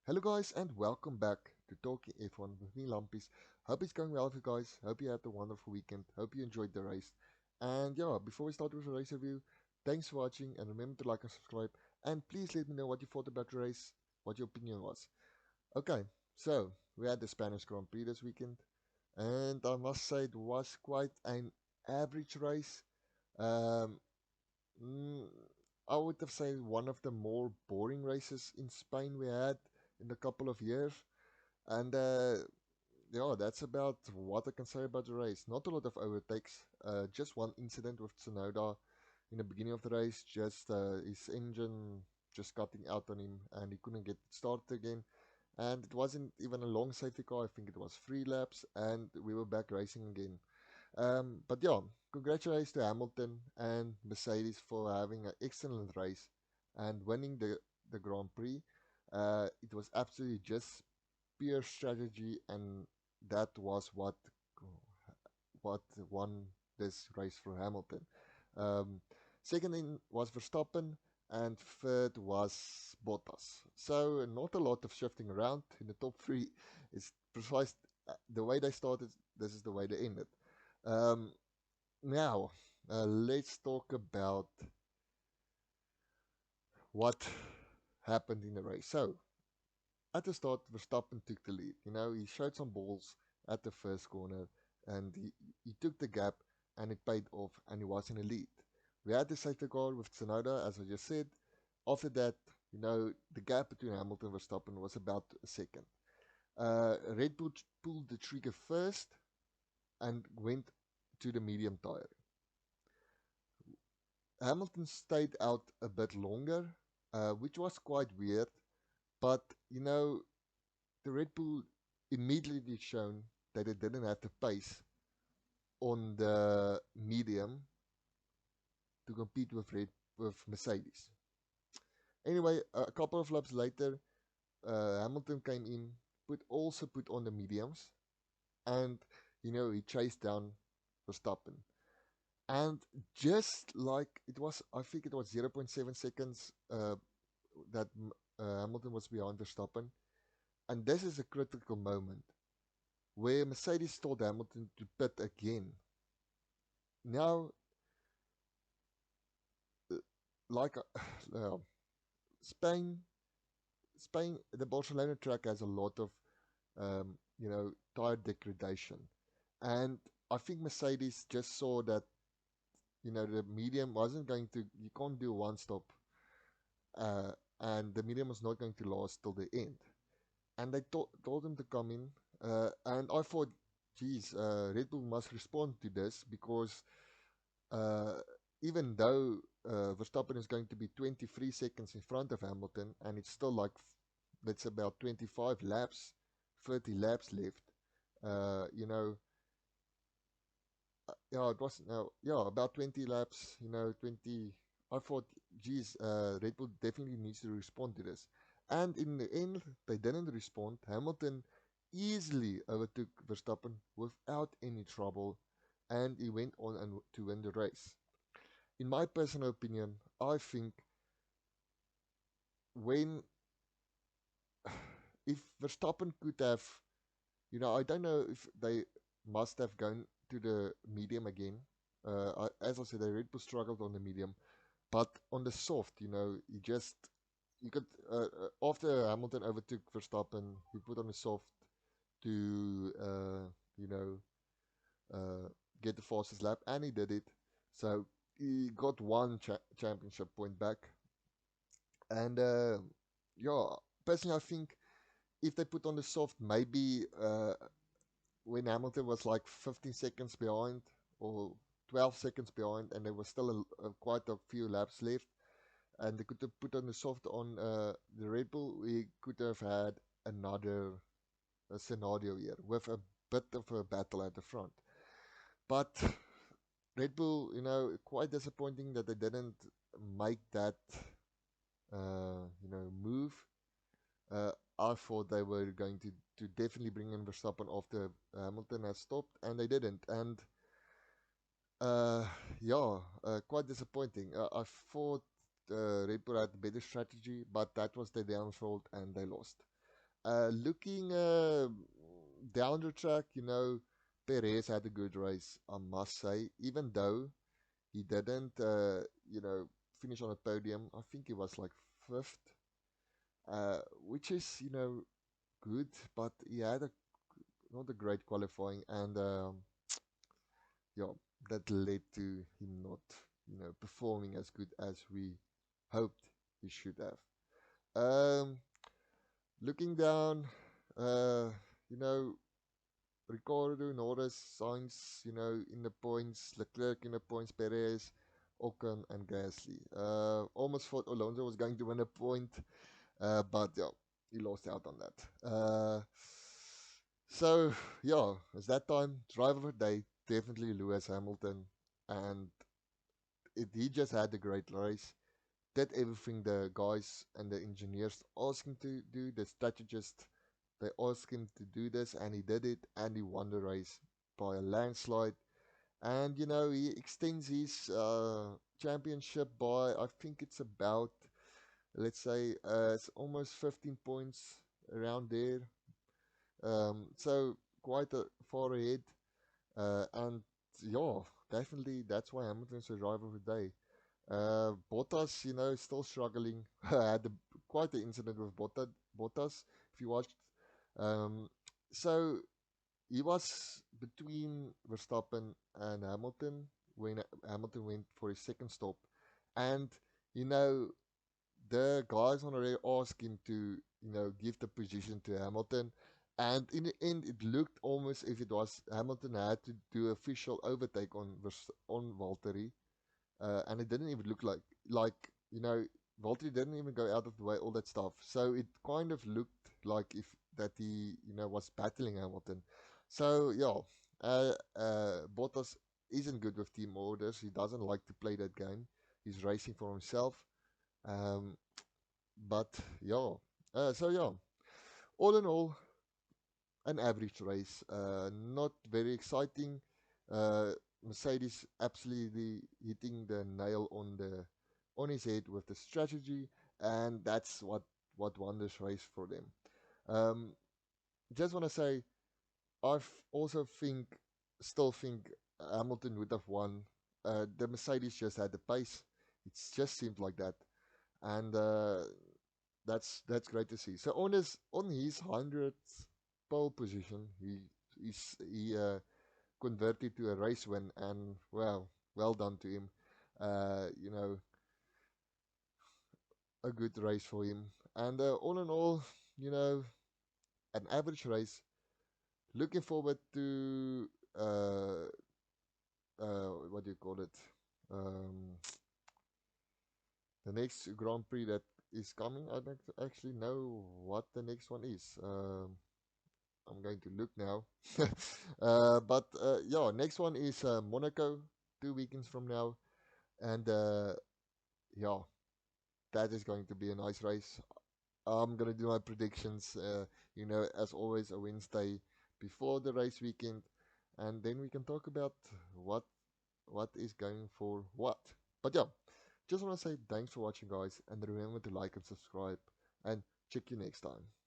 Hello guys and welcome back to Talking F1 with me Lampies. Hope it's going well for you guys. Hope you had a wonderful weekend. Hope you enjoyed the race. And yeah, before we start with the race review, thanks for watching and remember to like and subscribe. And please let me know what you thought about the race, what your opinion was. Okay, so we had the Spanish Grand Prix this weekend, and I must say it was quite an average race. Um, mm, I would have said one of the more boring races in Spain we had in a couple of years. And yeah, that's about what I can say about the race. Not a lot of overtakes. Just one incident with Tsunoda in the beginning of the race. Just his engine just cutting out on him, and he couldn't get started again. And it wasn't even a long safety car. I think it was 3 laps, and we were back racing again. But yeah, congratulations to Hamilton and Mercedes for having an excellent race and winning the Grand Prix. It was absolutely just pure strategy, and that was what won this race for Hamilton. Um, Second in was Verstappen, and third was Bottas. So not a lot of shifting around in the top three. It's precise the way they started. This is the way they ended. Um, Now, let's talk about what happened in the race. So at the start, Verstappen took the lead. You know, he showed some balls at the first corner and he took the gap and it paid off and he was in the lead. We had the safety car with Tsunoda, as I just said. After that, you know, the gap between Hamilton and Verstappen was about a second. Red Bull pulled the trigger first and went to the medium tire. Hamilton stayed out a bit longer, which was quite weird, but you know, the Red Bull immediately shown that it didn't have the pace on the medium to compete with Mercedes. Anyway, a couple of laps later, Hamilton came in, put on the mediums, and you know he chased down Verstappen. And just like it was, I think it was 0.7 seconds that Hamilton was behind Verstappen, and this is a critical moment where Mercedes told Hamilton to pit again. Now, uh, like Spain, Spain, the Barcelona track has a lot of you know tire degradation, and I think Mercedes just saw that you know the medium wasn't going to. You can't do one stop, uh, and the medium was not going to last till the end. And they told him to come in, and I thought, geez, Red Bull must respond to this because uh, even though Verstappen is going to be 23 seconds in front of Hamilton, and it's still like that's about 25 laps, 30 laps left. You know, yeah, it was no, yeah, about 20 laps. You know, 20. I thought, geez, Red Bull definitely needs to respond to this. And in the end, they didn't respond. Hamilton easily overtook Verstappen without any trouble, and he went on and to win the race. In my personal opinion, I think when if Verstappen could have, you know, I don't know if they must have gone to the medium again. As I said, the Red Bull struggled on the medium, but on the soft, you know, you could after Hamilton overtook Verstappen, he put on the soft to you know get the fastest lap, and he did it. So he got one championship point back. And yeah, personally, I think if they put on the soft, maybe when Hamilton was like 15 seconds behind or 12 seconds behind, and there was still quite a few laps left, and they could have put on the soft on the Red Bull, we could have had another scenario here with a bit of a battle at the front. But Red Bull, you know, quite disappointing that they didn't make that, you know, move. Uh, I thought they were going to definitely bring in Verstappen after Hamilton has stopped, and they didn't. And uh, yeah, quite disappointing. I thought Red Bull had a better strategy, but that was their downfall, and they lost. Looking down the track, Perez had a good race, I must say, even though he didn't, finish on a podium. I think he was like fifth, which is, good, but he had not a great qualifying, and yeah, that led to him not, performing as good as we hoped he should have. Um, Looking down, uh, you know, Ricardo, Norris, Sainz, in the points, Leclerc in the points, Perez, Ocon, and Gasly. Almost thought Alonso was going to win a point, but yeah, he lost out on that. So yeah, it's that time. Driver of the day, definitely Lewis Hamilton, and he just had a great race. Did everything the guys and the engineers asked him to do. The strategist, they asked him to do this, and he did it, and he won the race by a landslide. And he extends his championship by, I think it's about, let's say, it's almost 15 points around there. So quite far ahead. And yeah, definitely that's why Hamilton's the driver of the day. Bottas, still struggling. Had quite the incident with Bottas, if you watched. Um, so he was between Verstappen and Hamilton when Hamilton went for his second stop, and you know the guys on the rail asked him to give the position to Hamilton, and in the end it looked almost if it was Hamilton had to do official overtake on Valtteri, and it didn't even look like Valtteri didn't even go out of the way, all that stuff. So it kind of looked like if that he was battling Hamilton. So yeah, Bottas isn't good with team orders. He doesn't like to play that game. He's racing for himself. Um, but yeah, so yeah, all in all, an average race. Not very exciting. Uh, Mercedes absolutely hitting the nail on his head with the strategy, and that's what won this race for them. Um, just want to say, also still think Hamilton would have won. The Mercedes just had the pace. It just seemed like that, and that's great to see. So on his 100th pole position, he converted to a race win, and well done to him. You know, a good race for him. And all in all, you know, an average race. Looking forward to what do you call it? Um, the next Grand Prix that is coming. I don't actually know what the next one is. I'm going to look now. But yeah, next one is Monaco, 2 weekends from now, and yeah, that is going to be a nice race. I'm gonna do my predictions. As always, a Wednesday before the race weekend, and then we can talk about what what is going for what. But yeah, just want to say thanks for watching, guys, and remember to like and subscribe, and check you next time.